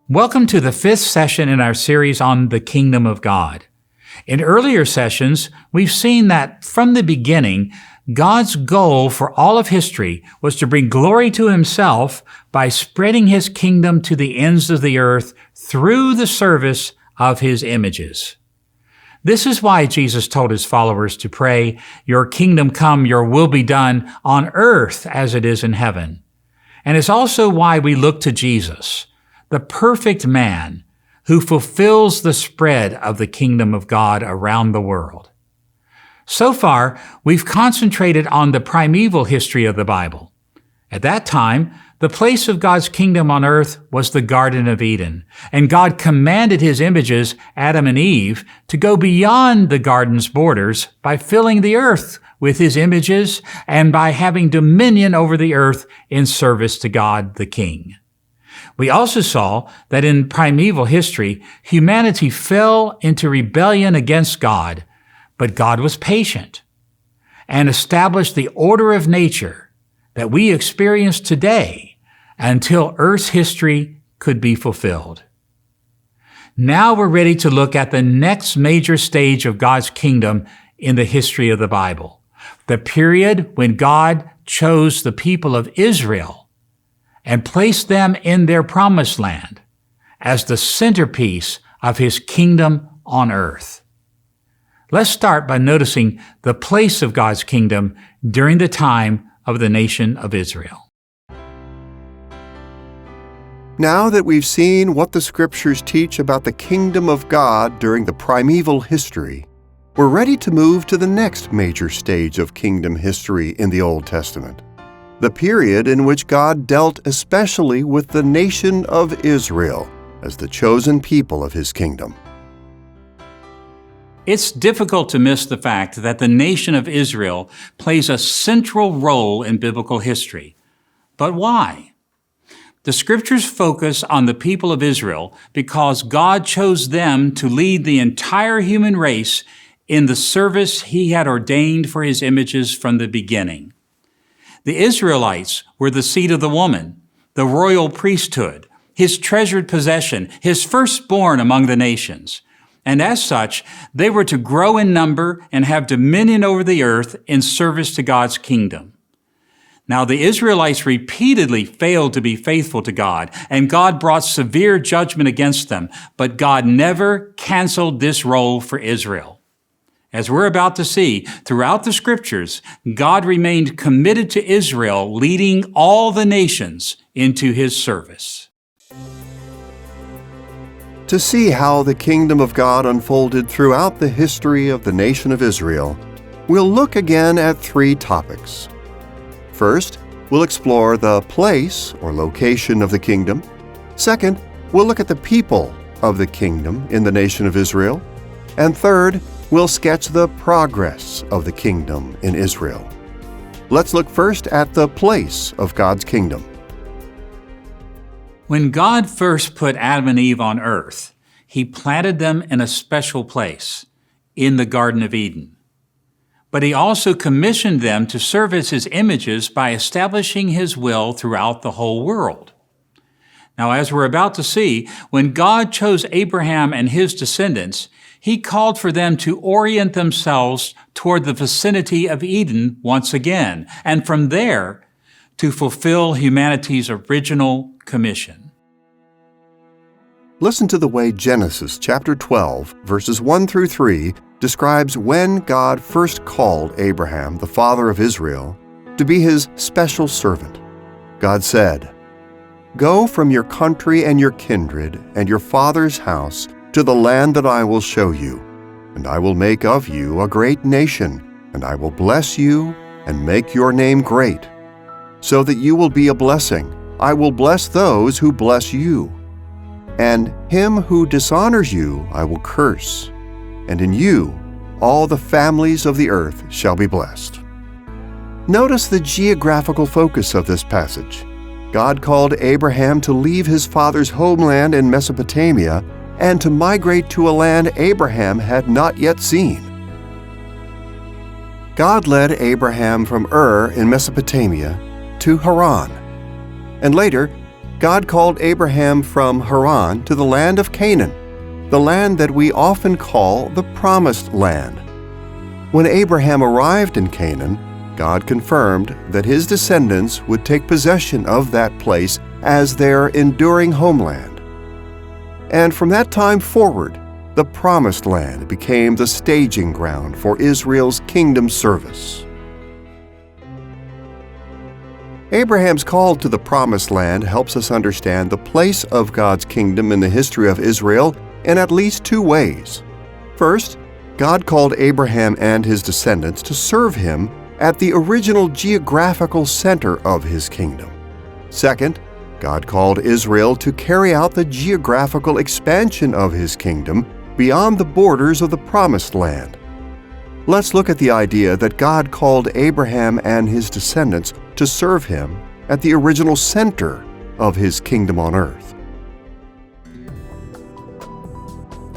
Welcome to the fifth session in our series on the Kingdom of God. In earlier sessions, we've seen that from the beginning, God's goal for all of history was to bring glory to himself by spreading his kingdom to the ends of the earth through the service of his images. This is why Jesus told his followers to pray, "Your kingdom come, your will be done on earth as it is in heaven." And it's also why we look to Jesus, the perfect man who fulfills the spread of the kingdom of God around the world. So far, we've concentrated on the primeval history of the Bible. At that time, the place of God's kingdom on earth was the Garden of Eden, and God commanded his images, Adam and Eve, to go beyond the garden's borders by filling the earth with his images and by having dominion over the earth in service to God the King. We also saw that in primeval history, humanity fell into rebellion against God, but God was patient and established the order of nature that we experience today until Earth's history could be fulfilled. Now we're ready to look at the next major stage of God's kingdom in the history of the Bible, the period when God chose the people of Israel and placed them in their promised land as the centerpiece of his kingdom on earth. Let's start by noticing the place of God's kingdom during the time of the nation of Israel. Now that we've seen what the Scriptures teach about the kingdom of God during the primeval history, we're ready to move to the next major stage of kingdom history in the Old Testament, the period in which God dealt especially with the nation of Israel as the chosen people of his kingdom. It's difficult to miss the fact that the nation of Israel plays a central role in biblical history. But why? The Scriptures focus on the people of Israel because God chose them to lead the entire human race in the service he had ordained for his images from the beginning. The Israelites were the seed of the woman, the royal priesthood, his treasured possession, his firstborn among the nations. And as such, they were to grow in number and have dominion over the earth in service to God's kingdom. Now, the Israelites repeatedly failed to be faithful to God, and God brought severe judgment against them, but God never canceled this role for Israel. As we're about to see, throughout the Scriptures, God remained committed to Israel, leading all the nations into his service. To see how the kingdom of God unfolded throughout the history of the nation of Israel, we'll look again at three topics. First, we'll explore the place or location of the kingdom. Second, we'll look at the people of the kingdom in the nation of Israel. And third, we'll sketch the progress of the kingdom in Israel. Let's look first at the place of God's kingdom. When God first put Adam and Eve on earth, he planted them in a special place, in the Garden of Eden. But he also commissioned them to serve as his images by establishing his will throughout the whole world. Now, as we're about to see, when God chose Abraham and his descendants, he called for them to orient themselves toward the vicinity of Eden once again, and from there, to fulfill humanity's original commission. Listen to the way Genesis chapter 12, verses 1 through 3, describes when God first called Abraham, the father of Israel, to be his special servant. God said, "Go from your country and your kindred and your father's house to the land that I will show you, and I will make of you a great nation, and I will bless you and make your name great, so that you will be a blessing. I will bless those who bless you, and him who dishonors you I will curse, and in you all the families of the earth shall be blessed." Notice the geographical focus of this passage. God called Abraham to leave his father's homeland in Mesopotamia and to migrate to a land Abraham had not yet seen. God led Abraham from Ur in Mesopotamia to Haran, and later God called Abraham from Haran to the land of Canaan, the land that we often call the Promised Land. When Abraham arrived in Canaan, God confirmed that his descendants would take possession of that place as their enduring homeland. And from that time forward, the Promised Land became the staging ground for Israel's kingdom service. Abraham's call to the Promised Land helps us understand the place of God's kingdom in the history of Israel in at least two ways. First, God called Abraham and his descendants to serve him at the original geographical center of his kingdom. Second, God called Israel to carry out the geographical expansion of his kingdom beyond the borders of the Promised Land. Let's look at the idea that God called Abraham and his descendants to serve him at the original center of his kingdom on earth.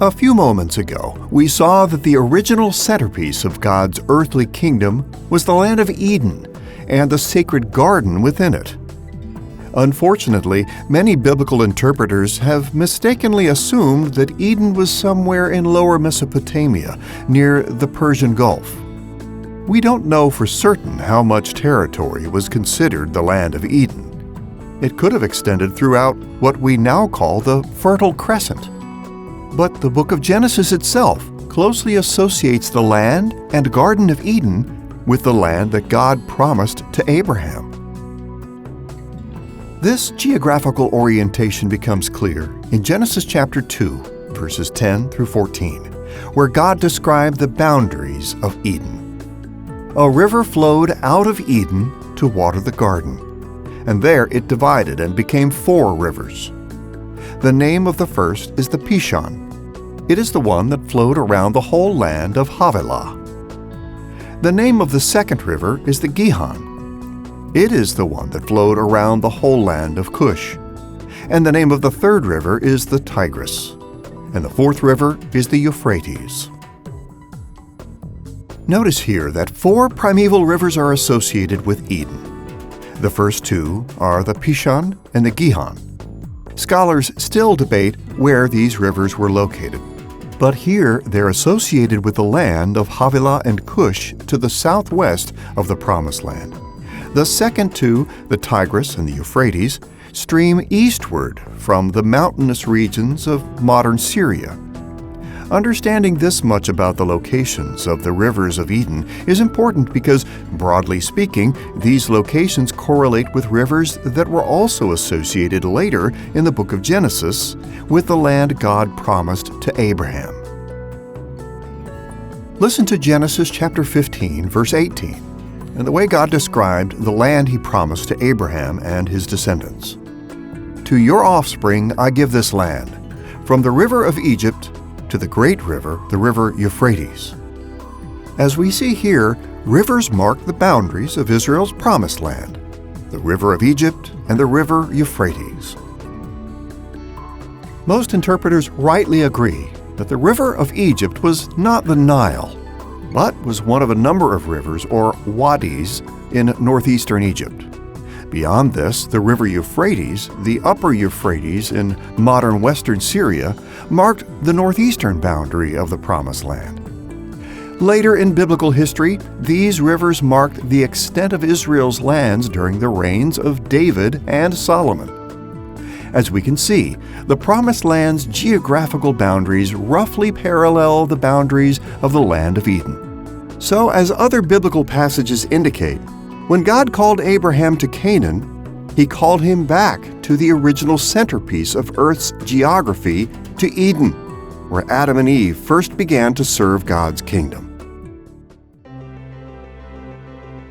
A few moments ago, we saw that the original centerpiece of God's earthly kingdom was the land of Eden and the sacred garden within it. Unfortunately, many biblical interpreters have mistakenly assumed that Eden was somewhere in lower Mesopotamia, near the Persian Gulf. We don't know for certain how much territory was considered the land of Eden. It could have extended throughout what we now call the Fertile Crescent. But the book of Genesis itself closely associates the land and Garden of Eden with the land that God promised to Abraham. This geographical orientation becomes clear in Genesis chapter 2, verses 10 through 14, where God described the boundaries of Eden. A river flowed out of Eden to water the garden, and there it divided and became 4 rivers. The name of the first is the Pishon. It is the one that flowed around the whole land of Havilah. The name of the second river is the Gihon. It is the one that flowed around the whole land of Cush. And the name of the third river is the Tigris. And the fourth river is the Euphrates. Notice here that 4 primeval rivers are associated with Eden. The first 2 are the Pishon and the Gihon. Scholars still debate where these rivers were located, but here they're associated with the land of Havilah and Cush to the southwest of the Promised Land. The second 2, the Tigris and the Euphrates, stream eastward from the mountainous regions of modern Syria. Understanding this much about the locations of the rivers of Eden is important because, broadly speaking, these locations correlate with rivers that were also associated later in the book of Genesis with the land God promised to Abraham. Listen to Genesis chapter 15, verse 18. And the way God described the land he promised to Abraham and his descendants. To your offspring I give this land, from the river of Egypt to the great river, the river Euphrates. As we see here, rivers mark the boundaries of Israel's promised land, the river of Egypt and the river Euphrates. Most interpreters rightly agree that the river of Egypt was not the Nile, but was one of a number of rivers, or wadis, in northeastern Egypt. Beyond this, the river Euphrates, the upper Euphrates in modern western Syria, marked the northeastern boundary of the Promised Land. Later in biblical history, these rivers marked the extent of Israel's lands during the reigns of David and Solomon. As we can see, the Promised Land's geographical boundaries roughly parallel the boundaries of the land of Eden. So, as other biblical passages indicate, when God called Abraham to Canaan, he called him back to the original centerpiece of Earth's geography, to Eden, where Adam and Eve first began to serve God's kingdom.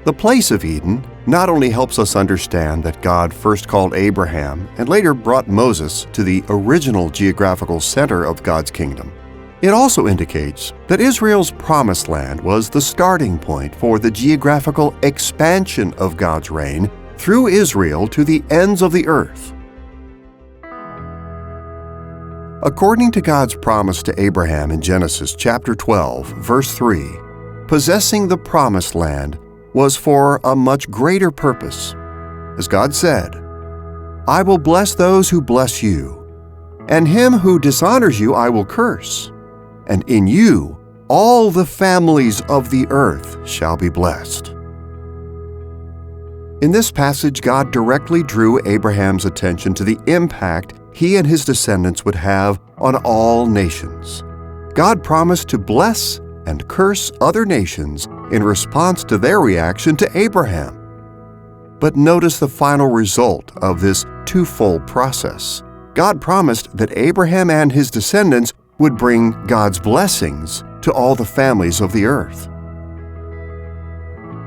The place of Eden not only helps us understand that God first called Abraham and later brought Moses to the original geographical center of God's kingdom, it also indicates that Israel's promised land was the starting point for the geographical expansion of God's reign through Israel to the ends of the earth. According to God's promise to Abraham in Genesis chapter 12, verse 3, possessing the promised land was for a much greater purpose. As God said, I will bless those who bless you, and him who dishonors you I will curse. And in you all the families of the earth shall be blessed." In this passage, God directly drew Abraham's attention to the impact he and his descendants would have on all nations. God promised to bless and curse other nations in response to their reaction to Abraham. But notice the final result of this twofold process. God promised that Abraham and his descendants would bring God's blessings to all the families of the earth.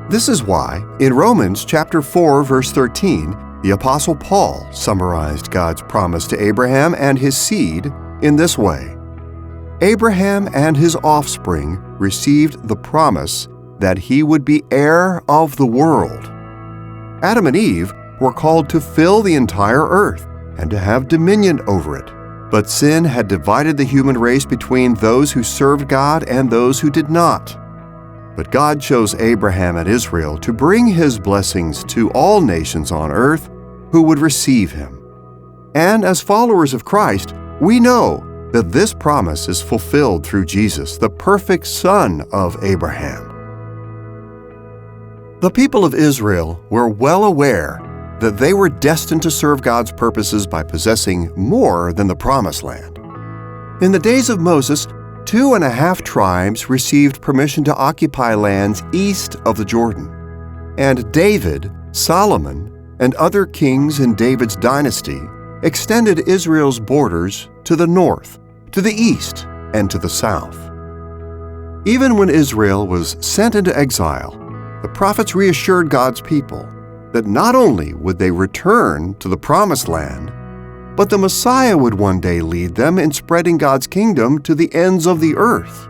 This is why, in Romans chapter 4, verse 13, the Apostle Paul summarized God's promise to Abraham and his seed in this way: Abraham and his offspring received the promise that he would be heir of the world. Adam and Eve were called to fill the entire earth and to have dominion over it. But sin had divided the human race between those who served God and those who did not. But God chose Abraham and Israel to bring his blessings to all nations on earth who would receive him. And as followers of Christ, we know that this promise is fulfilled through Jesus, the perfect Son of Abraham. The people of Israel were well aware that they were destined to serve God's purposes by possessing more than the Promised Land. In the days of Moses, 2.5 tribes received permission to occupy lands east of the Jordan. And David, Solomon, and other kings in David's dynasty extended Israel's borders to the north, to the east, and to the south. Even when Israel was sent into exile, the prophets reassured God's people that not only would they return to the Promised Land, but the Messiah would one day lead them in spreading God's kingdom to the ends of the earth.